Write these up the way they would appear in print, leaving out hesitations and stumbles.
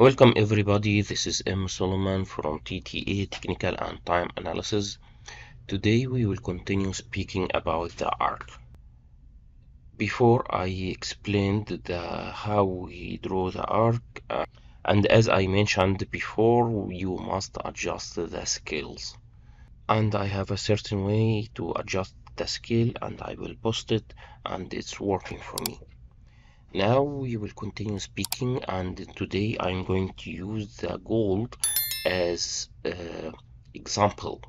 Welcome everybody, this is M. Solomon from TTA Technical and Time Analysis. Today we will continue speaking about the arc. Before I explained how we draw the arc, and as I mentioned before, you must adjust the scales. And I have a certain way to adjust the scale and I will post it and it's working for me. Now we will continue speaking, and today I'm going to use the gold as example.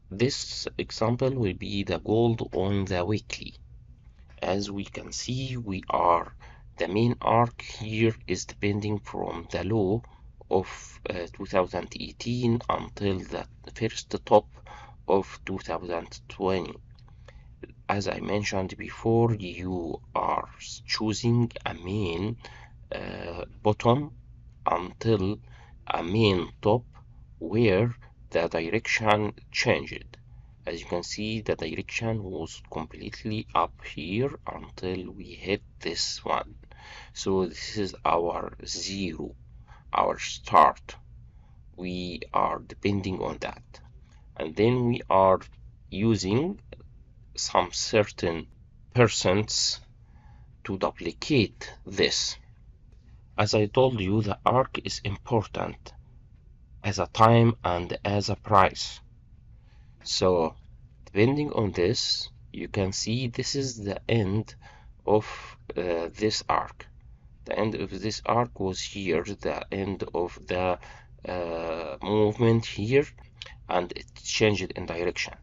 This example will be the gold on the weekly. As we can see, the main arc here is depending from the low of 2018 until the first top of 2020. As I mentioned before, you are choosing a main bottom until a main top where the direction changed. As you can see, the direction was completely up here until we hit this one. So this is our zero, our start. We are depending on that. And then we are using some certain percents to duplicate this. As I told you, the arc is important as a time and as a price. So depending on this, you can see this is the end of this arc. The end of this arc was here, the end of the movement here, and it changed in direction.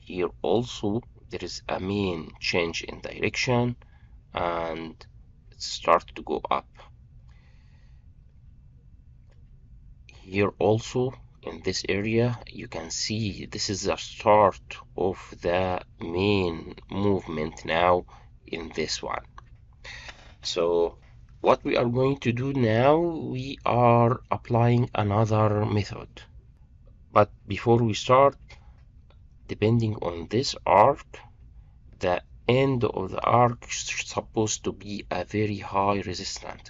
Here also there is a main change in direction and it starts to go up. Here also in this area you can see this is the start of the main movement now in this one. So what we are going to do now, we are applying another method. But before we start, depending on this arc, the end of the arc is supposed to be a very high resistance.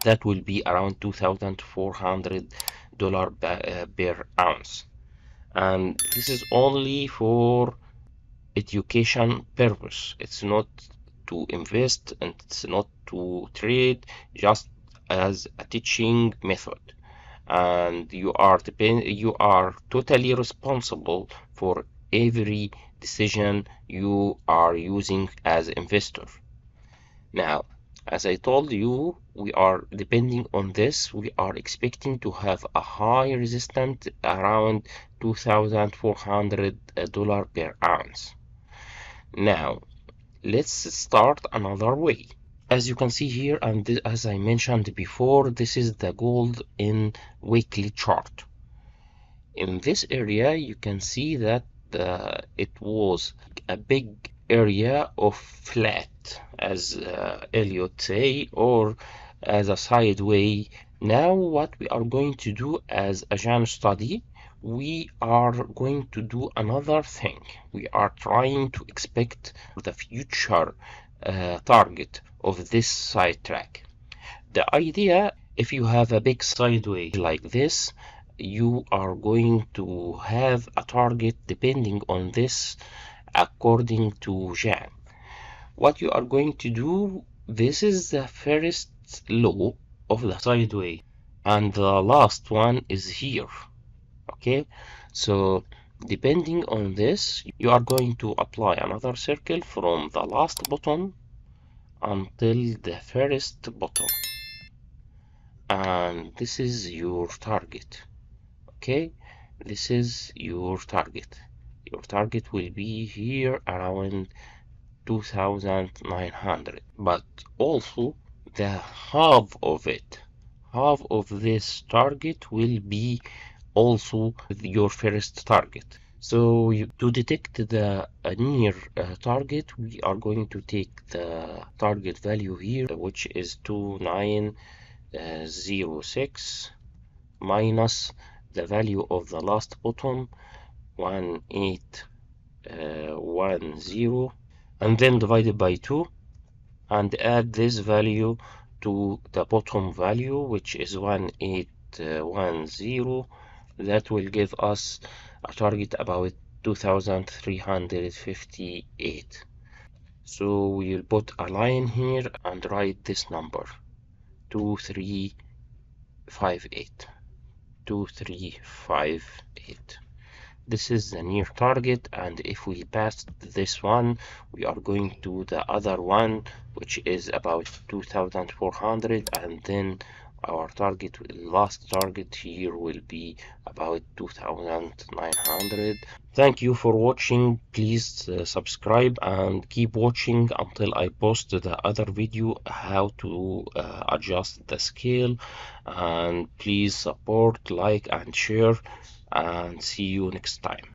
That will be around $2,400 per ounce. And this is only for education purpose. It's not to invest and it's not to trade, just as a teaching method. And you are totally responsible for every decision you are using as investor. Now, as I told you, we are depending on this. We are expecting to have a high resistance around $2,400 per ounce. Now, let's start another way. As you can see here, and as I mentioned before, this is the gold in weekly chart. In this area, you can see that it was a big area of flat, as Elliot say, or as a sideway. Now what we are going to do as a Gann study, we are going to do another thing. We are trying to expect the future target of this side track. The idea, if you have a big sideway like this, you are going to have a target depending on this according to Gann. What you are going to do, this is the first low of the sideway and the last one is here. Okay, so depending on this, you are going to apply another circle from the last bottom until the first bottom, and this is your target. Okay, this is your target. Your target will be here around 2,900, but also the half of this target will be also your first target. So to detect the near target, we are going to take the target value here, which is 2906 minus the value of the last bottom, 1810, and then divided by 2 and add this value to the bottom value, which is 1810. That will give us a target about 2358. So we'll put a line here and write this number 2358. 2358. This is the near target, and if we pass this one, we are going to the other one, which is about 2400, and then our target, last target here, will be about 2900. Thank you for watching. Please subscribe and keep watching until I post the other video how to adjust the scale. And please support, like and share, and see you next time.